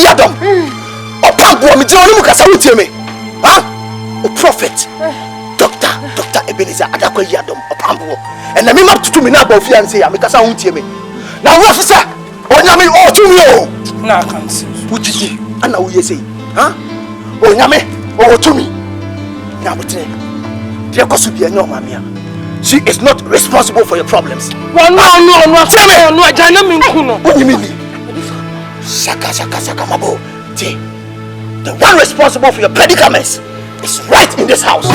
ADOM. Opago mi jeno mu kasa wutie me. Ha? O prophet. Dr. Ebenezer Adakwa ADOM opambo. And na me map tutu me na ba ofia nse ya me kasa wutie me. Na wo afisa onyame o tumi o. Na kan si. Wujiji ana wo yesi. Ha? Onyame o tumi. Na botre. Dia koso bia nya o mamia. She is not responsible for your problems. No, ajana mi nkuno. What do you mean? Shaka, mabo. The one responsible for your predicaments is right in this house.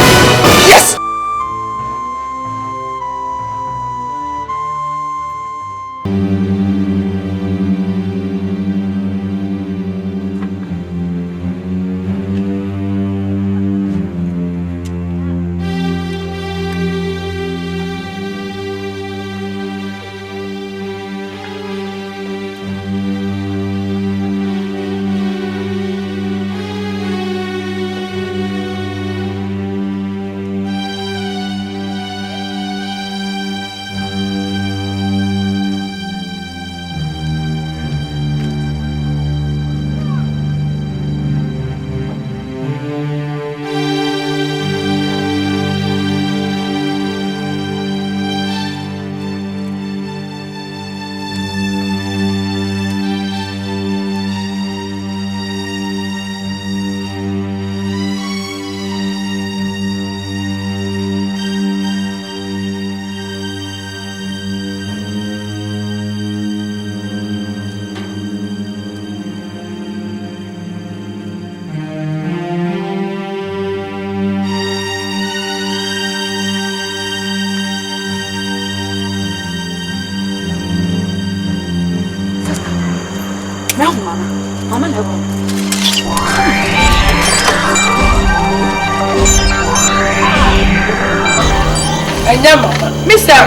Yes! Mr.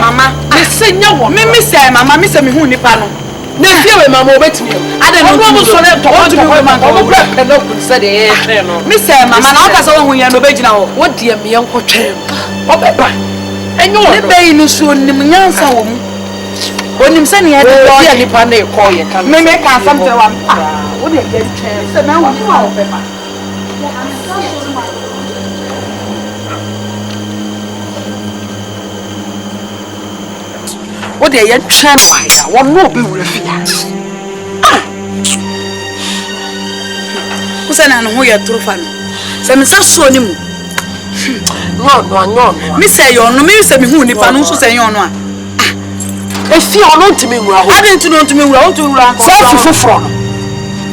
Mama, Mr. Me who ni pano. Na fie we mama obetimi. Ade no mo so le to want to be man. Omo bra pe no kun se de no. Mr. Mama na o ka so hu ya no be gina ho. Wo de me yan kotwem. Obeba. Enyo wo. Ne be ni so nim nyansa wo mu. Onim se ne ya de dia ni pa na e ko ye kan. Me ka something wa. Wo de get chance. Se me wo ni wa obeba. What they are trying to find, one more be refused. Who's an who you're through fan? Some so him. No. Miss Ayon, no, Miss Who Nipan, so say on one. If you are not to me, I didn't know to me, we want to run for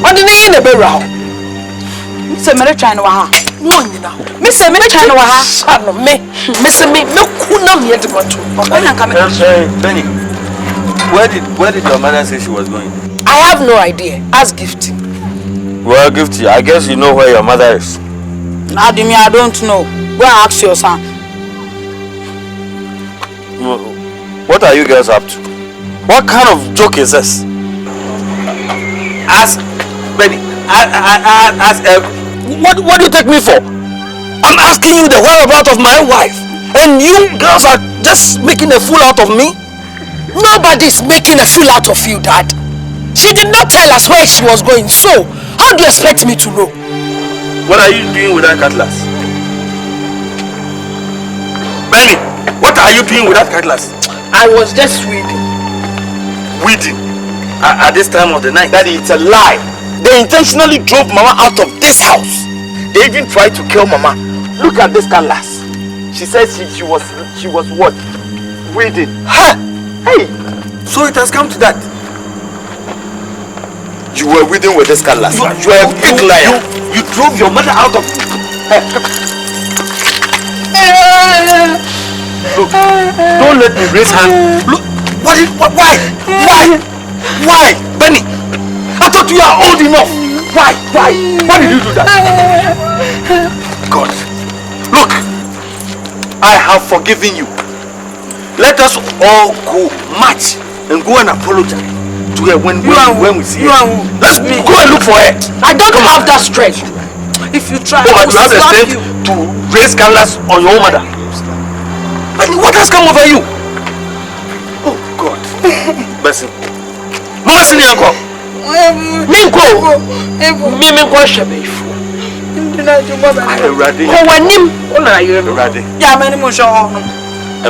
what the name of the barrel? Miss American, one now. Miss American, son of me, Miss Me, no cool numb yet to go to. Benny, where did your mother say she was going? I have no idea. Ask Gifty. Well, Gifty, I guess you know where your mother is. Adimi, I don't know. Go and ask your son. What are you girls up to? What kind of joke is this? Ask Benny. What do you take me for? I'm asking you the whereabouts of my wife, and you girls are just making a fool out of me? Nobody's making a fool out of you, Dad. She did not tell us where she was going, so how do you expect me to know? What are you doing with that cutlass? Benny, what are you doing with that cutlass? I was just reading. Weeding? At this time of the night? Daddy, it's a lie. They intentionally drove Mama out of this house. They even tried to kill Mama. Look at this cutlass. She said she was what? Weeding. Ha! Hey! So it has come to that. You were weeding with this cutlass. You are a big liar. You drove your mother out of... let me raise hand? Look, why? Benny, I thought you are old enough. Why did you do that? God, look, I have forgiven you. Let us all go march and go and apologize to her when we see her. Let's go and look for her. I don't have that strength. If you try, you have the strength to raise scandals on your mother. But what has come over you? Oh God. Bessie. Mama sini yanko. Minko. Minko shebe ifu. Ready. Ko wanim. Ona ayo ready. Ya mani mo sho ho.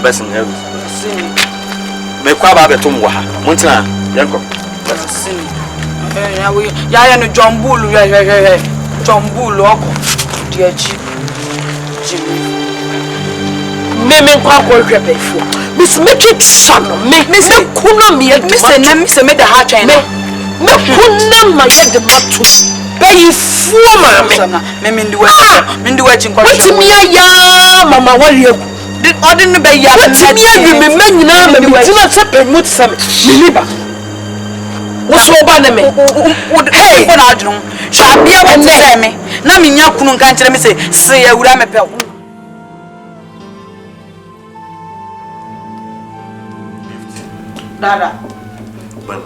Bessie heavy. Me kwa ba betum wa ha. Montina yanko. Bessie. Ya no jombulu ya. Jombulu oko. Diachi. Jimmy. Me kwa hwebe ifu. Miss me twetwa me kuno me me the heart chain. Me kunna ma ye de matu. Be fuo ma me ndi wachi nkwa. What me ya mama wali eku. Odi no be ya. What me ya me nyina me tina se permit sam. Me liba. Wo so ba na me. Hey, ko na adwon. Hwa bia wo te me. Na me nya kunu nka nkere me se ya wura me pe. Dada. Well,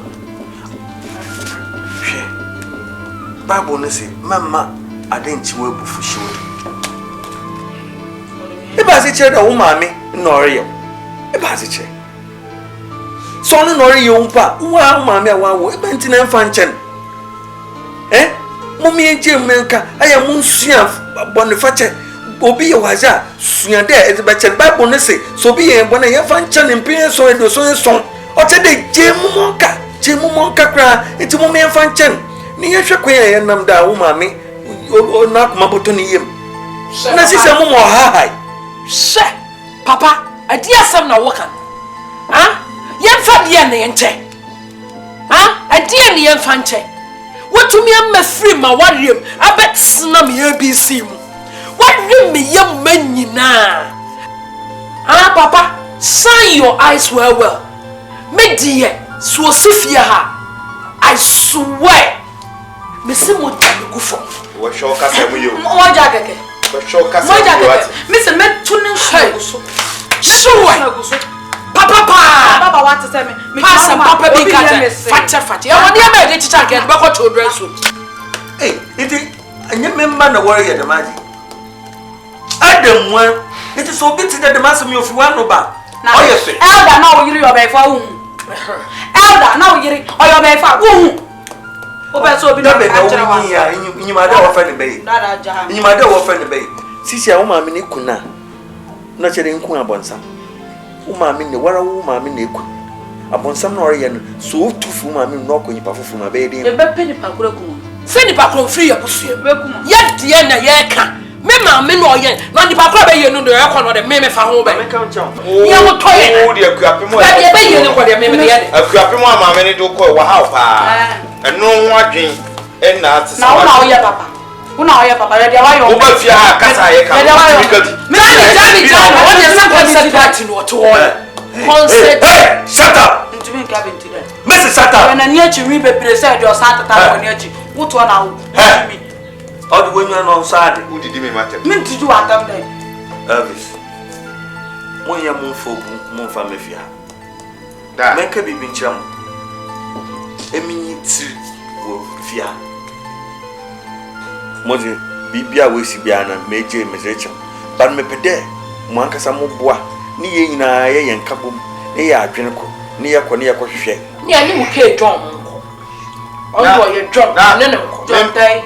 Bible ne say, Mama, I didn't chiwe bufu shiwe. Eba si chere da wo maame nnori yo. Eba si chere. So no nnori yo mpa, wo maame a wo eba ntina mfa nchen. Mummy enje menka, aya munsua bonifache. Obi ye waja sua de ebe chere Bible ne say, so bi ye bona ye fa nchen mpin so edo so oche de jemu monka kra enti mo me fa nchen ni ye hwe kwen ye nam da wo maame o na kuma boto ni yem na sise mo mo ha she papa adi asem na wokan ye fa de ne nche adi ne ye fa nche wotumi am free ma wariem abetsna me ABC mu wariem me yem manyina papa shine your eyes well me dear so sifia ha I swear me se mo tabe go for wo show kasa mu yo mo ja keke wo show kasa mu yo me se me tunin so sure papa what to say me pass papa be cat fat ya woni am e teacher get be ko children so iti anya member na worry ya damaji adam one it is so bit that the mass me of one no ba elder na wo yiri your be fa elder na wo yiri o your be fa o be so bi na achira wa nyima da wo fa ne be nyima da wo fa ne be sisi a wo ma me ne kuna na chere nku abonsa wo ma me ne wara wo ma me ne eku abonsam na ore ye no so tufu ma me no konyi pa fufu ma be dey e be pe ni pa kura ku se ni pa kura free ya busu be ku ye die na ye ka me ma me no ye na ni pa kura be ye no do ye ko no de me fa ho be me kan cham ye wo to ye o de akuape mo ye be ye no ko de me de ye akuape mo ma me ne do ko wa ha pa eno ho adwen na atse na wo na wo ye papa una oya papa ready why you o ba fia ha kasa ye ka me jami what is that concert party no to all concert shut up ntumi nka benti da Mrs. shut up na niachi wi bebre say do sa tata ko niachi wuto na wo mi all the way you know sad who did me matter me ntiju atam da Elvis mo ya mo fo mo fa me fia da me ka bibi ncham emi ti wo fia moje bibia we si bia na meje mezecha ban me pede mo ankasa mo boa ni ye nyina ye yenka bom ni ye adwene ko ni ye ko hwehwe ni ani mu ke John nko o ye John ne ne John dai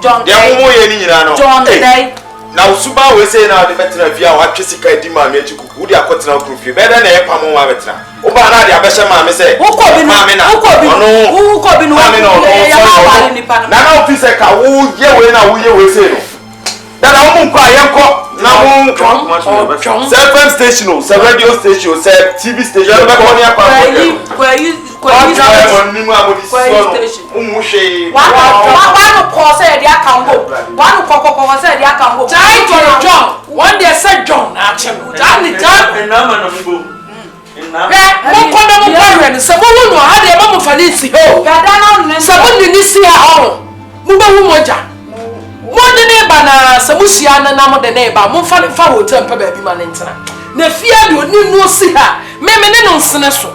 John dai mo ye ni nyina no John dai na usuba we say na de betra via wa twesika di ma me achiku wo de akotena okrofie be na ye pamo wa betra wo ba na de abehye ma me say wo ko bi no ma me no ya ma wa ni pa no na ofi say ka wo ye we na wo ye we say no da na wo nkwa ye nko na wo FM station o radio station o TV station be ko ni akwa kwa you ni mu abodi so no mu hwe wa no ko say de akambo wa no ko say de akambo John one day said John na chem John na ma na mbo Mokona mukwarwe se mo no ha de ba mo falisi ho. Se mo ni si ha ho. Mo ba hu moja. Mo de ne ba na se mo hia na mo de ne ba mo fa hotel pa ba bi ma ne ntena. Na fia de oni no si ha. Me ne no nsene so.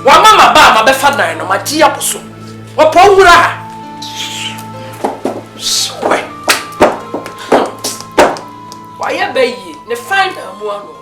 Wa mama ba ma be fa dan no ma ji aposo. Wo po wura ha. Why? Why ya be yi? Ne find amu ano.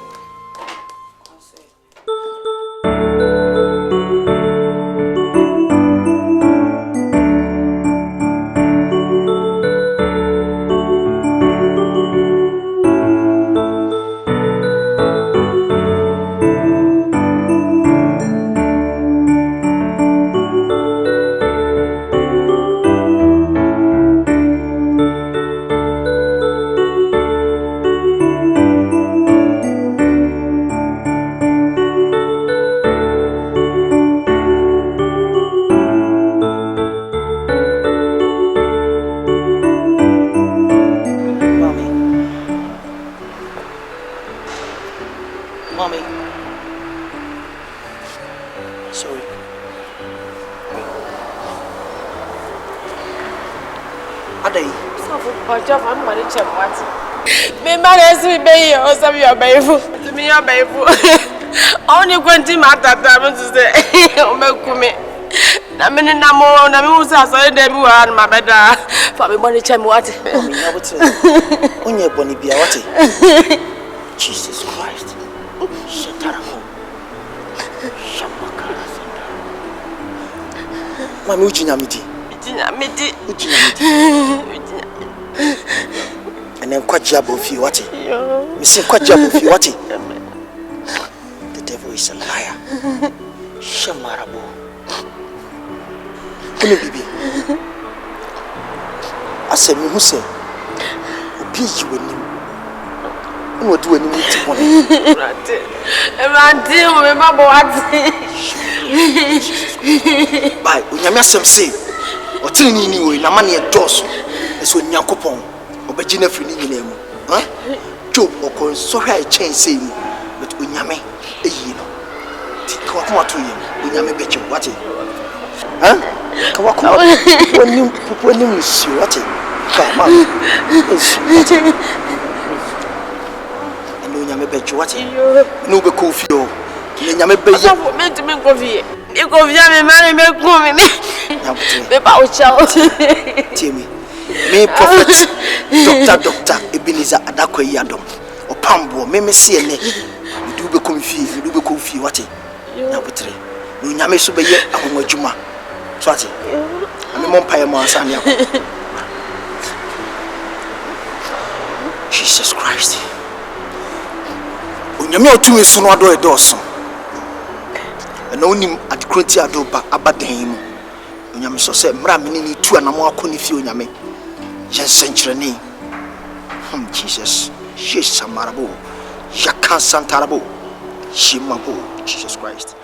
Me manage be or some your baby. To me your baby. Only 20 matter to say o me kumi. Na me na mo na me usa so dey bi wa ma beda. For me money chem what? Onye boni bia what? Jesus Christ. Shataramo. Shamakara sanda. Mami ujinya miti. And then Quajabo fi what? Miss Quajabo fi what? The devil is a liar. Shamarabo. Kuni bibi. Ase mi hu se obi yi wani. Mo do ani muti pon. Emante o me babo ati. Bye, unyame asem se. Otini ni we na ma ne doso. Eso nyankopon. Obegina firi ni nyina mu. Ha? Job okon so hwa e chen sei mu. But unyame eyi no. Ti ko kuma to yem. Unyame beche what? Ha? Ka wa kuma woni pupu ni musi what? Ka ma. Eno unyame beche what? No be ko fi o. Ni nyame be ye. Me to me ko fi. Me ko fi me mari me ku me. Me ba o chao. Timi. Me prophet Dr. Ebenezer Adakoyi Adom opambo me se ene du be konfi what na butre no nyame so be ye ahomajuma so ati me mompaye mo ansa ne Jesus Christ onyame otu esu no ado edoso na onim adkroti adoba abadan mu onyame so se mra me ni tu anamo akoni fi onyame Jensenchirani. Jesus. She's Samarabo. Yakan Santarabo. Shimabo. Jesus Christ.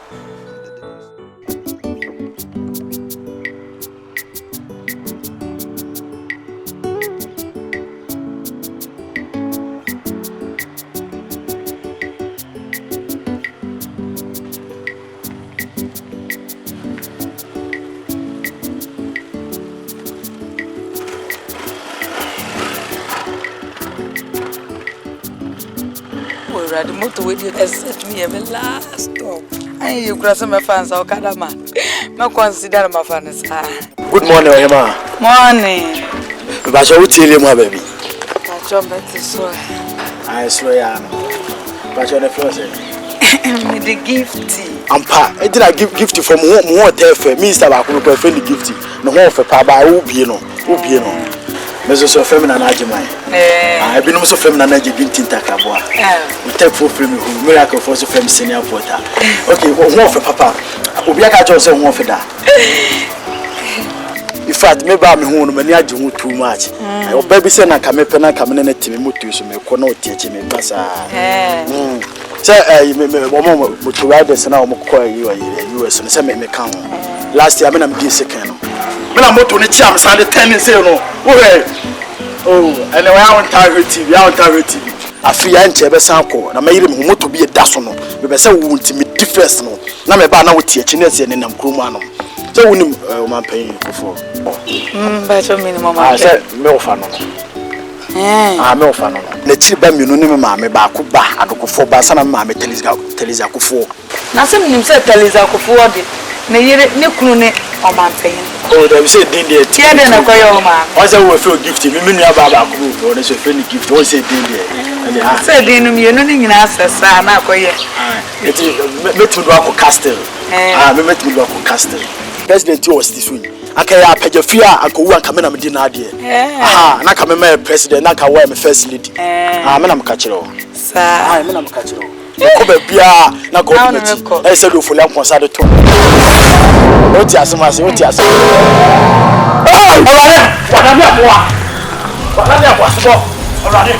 The motor with you set me every last stop. And you cross my fans, I'll cut a man. No consider my fans. Good morning, Emma. Morning. But I will tell you, my baby. I jump at the soil. I swear, but you're the first. With the gift. I'm pa. I did I give gift from more there for me, Mr. Baku, prefer the gift. No more for Papa, who be no. Mrs. So feminine Ajimai. I've been also feminine Ajibintin Takaboa. We take for film who miracle for the film senior porter. Okay, one for Papa. Obiaka also one for that. In fact, maybe I'm home when I do too much. Your baby said I come up and I come in a team to me, no teaching me. Say, woman to ride this and I'm quite you are US and send me count. Last year, I'm this second. When I'm to the charm, Sunday 10 and say, oh, and I want TV, I want TV. I feel I'm Chebesanko, and I made him to be a dasono. We say, won't me difference no na me ba na wo tie chinese ne nam krom anom so wonim o man pan kofo ba so minimum say me ofa no me ofa no na chi ba mienu ne me ma me ba ko ba adokofo ba sana me ma me teliza kofo na se minim se teliza kofo de na yere ne kunu ne o man pan oh dem say din there tie de na koyo ma o say we feel gift me nua ba ba ko o dey say feel gift o say din there say din no mienu ne nyina asesa na koye eti metu do akọ castle me metu do akọ castle president was this one akaya pagafia akowu anka me na me di na ade na ka me my president na ka wa me first lady me na me ka kire o sa me na me ka kire o ko ba bia na go e se do foli anko sa de to o ti asema se o ti asema wadade aboa so wadade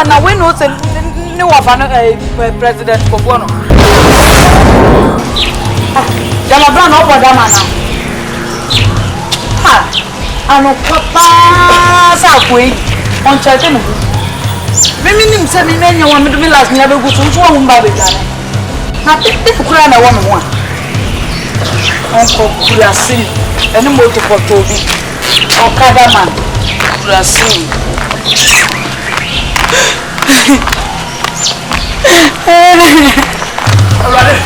na we no se ni wa fa no president Kofo no jama bra no boda mana ano papa sa koi on chete no mimi nim se mi menye wa me last nya be gusu nso wo mba be jana na te kura na wo me ho on ko kura sin eni mo to ko to bi okada man kura sin Already.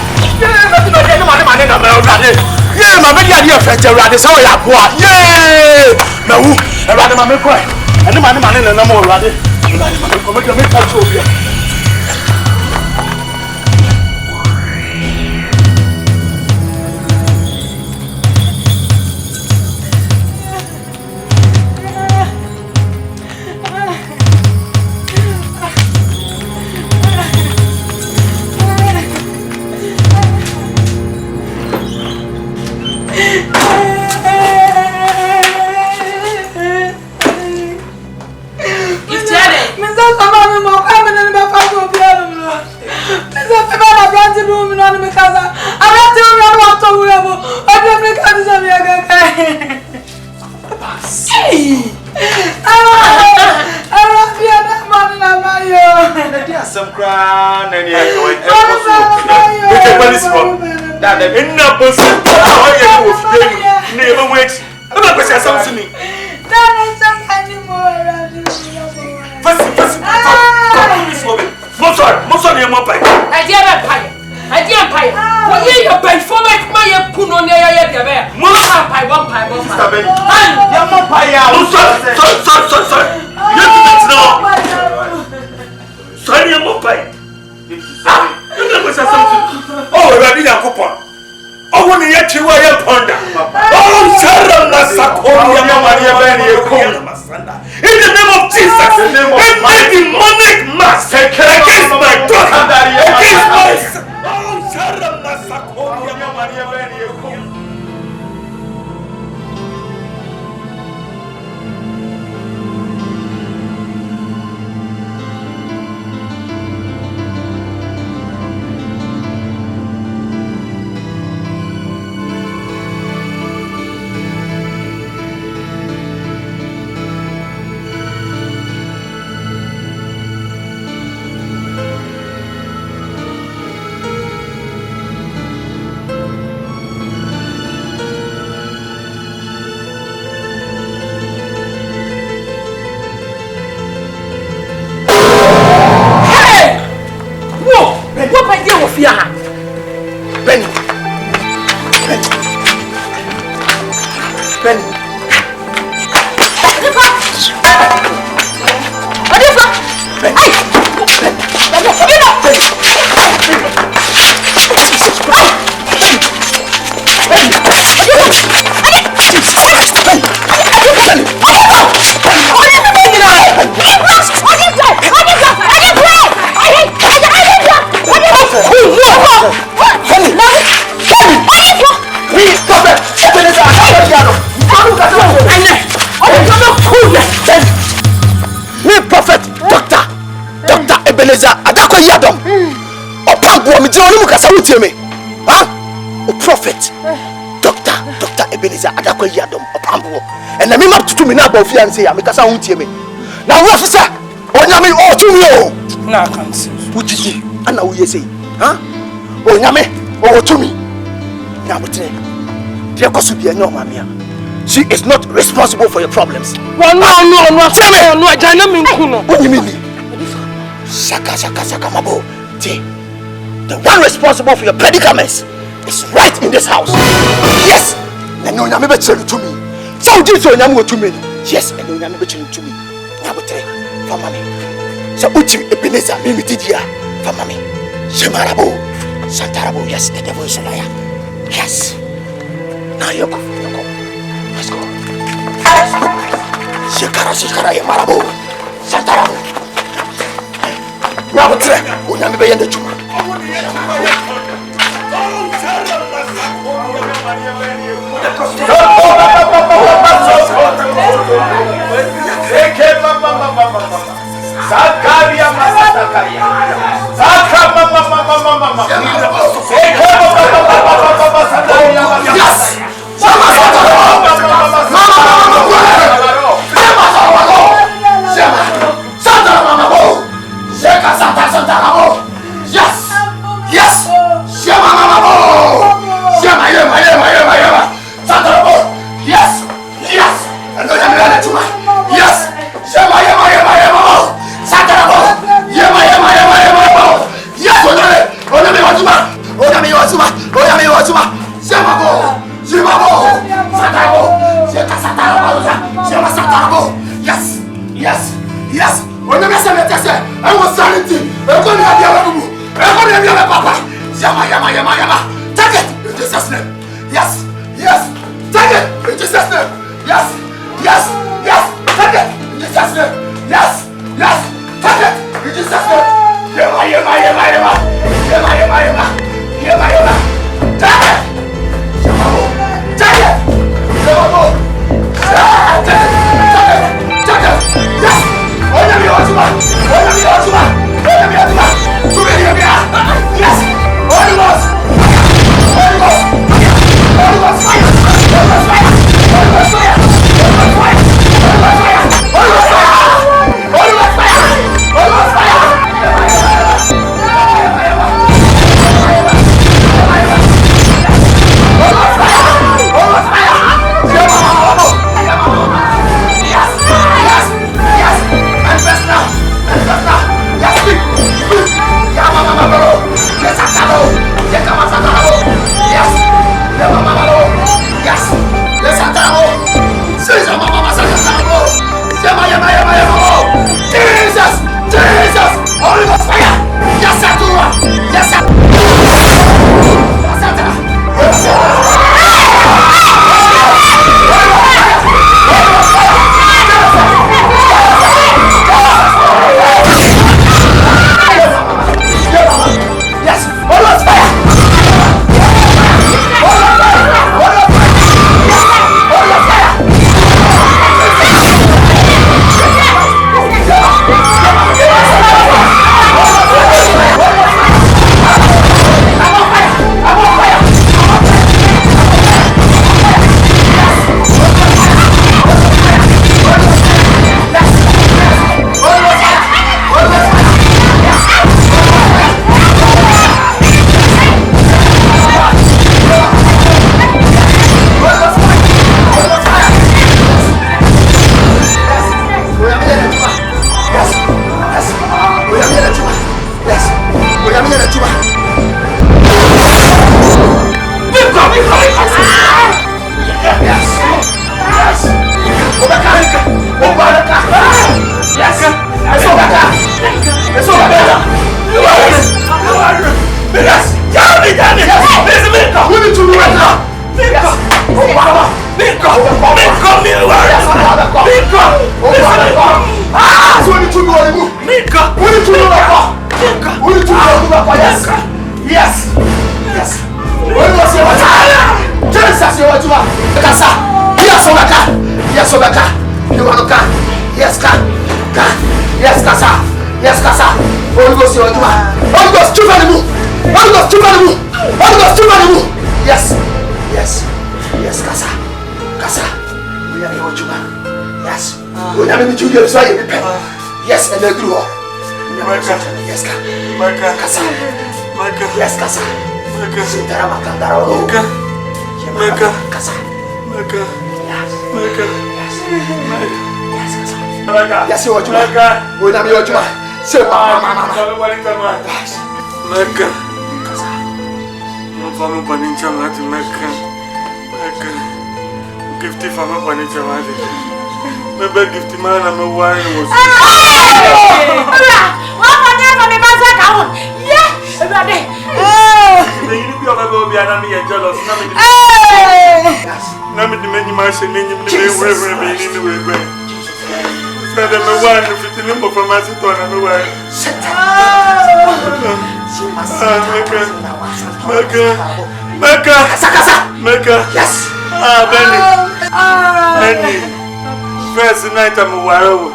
Yeah, my baby idea fetch already. So ya boa. Yeah. Na wu. Already ma me kwai. Ani ma na mo already. Already ma ko me touch obi. In the name of Jesus, every demonic mass against my daughter, against my son. Prophet, Doctor Ebenezer, Adakwa Yadom, Aboa, and the mima to me now, fiancé, I make us own to me. Now, officer, or Yami, or to you. No, I can't see. Would you see? And now you say, huh? Oh, Yame, oh, to me. Now, she is not responsible for your problems. No. What do you mean? Shaka, Mabo. The one responsible for your predicaments is right in this house. Yes! And no, Yame tell to me. So this one Yame to me. Yes, and no Yame tell to me. Nabote, for mommy. So Uchi Ebenezer, Mimidia, for mommy. Shemarabo, Santarabo, yes, the devil is a liar. Yes. Now you go. Let's go. Shikara, Yamarabo, Santarabo. Nabote, Unami Bay and the Chuma. Yes, and they grew up. Yes, Yes, Kasa. Beka. Yes, you are. When I'm your Juma. Say, Mama. Beka. No family panincha mati Beka. Gifty family panincha mati. Maybe gifty man I'm a wine was. What for them for me baza kaun? Yeah, brother. You be over go be anami jealous. Na me di many man say nyi me we said me wine fitting mo from my sit on me wine. Beka. Yes. Benny. First night I'm waro.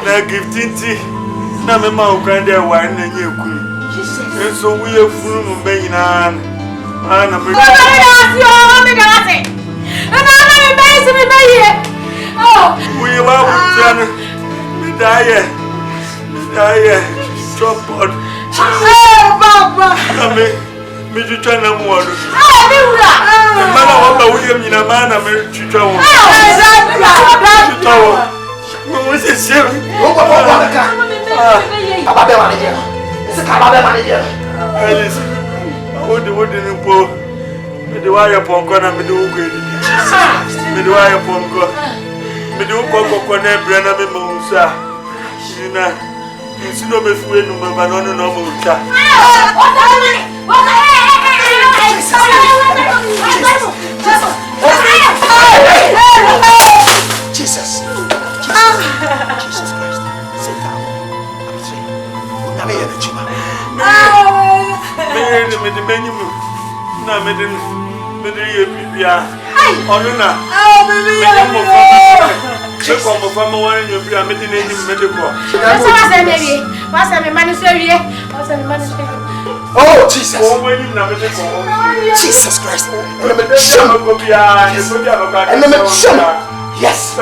Na gifting tea. Na me ma ukran dey wine na nye ku. So we are full of Benina. Anna, me. We are Jana. Me die. Stop pot. Papa. Me to turn them water. Ah, man, I want to win in a man. I'm to tell. What's it, sir? Alice, what the wooden poor? Me the wire punk on and me do good. Me the wire punk. Me do cocoa and brand of Musa. You know, it's no me food, no banana, no Musa. Jesus. Jesus Christ. Sit down. I'm saying, I'm here to Juma. Me the menu. Na me the bibia. Onuna. Me come from one you be me the name medical. Oh Jesus. Oh when you na medical. Jesus Christ. And I'm a yes. Yes.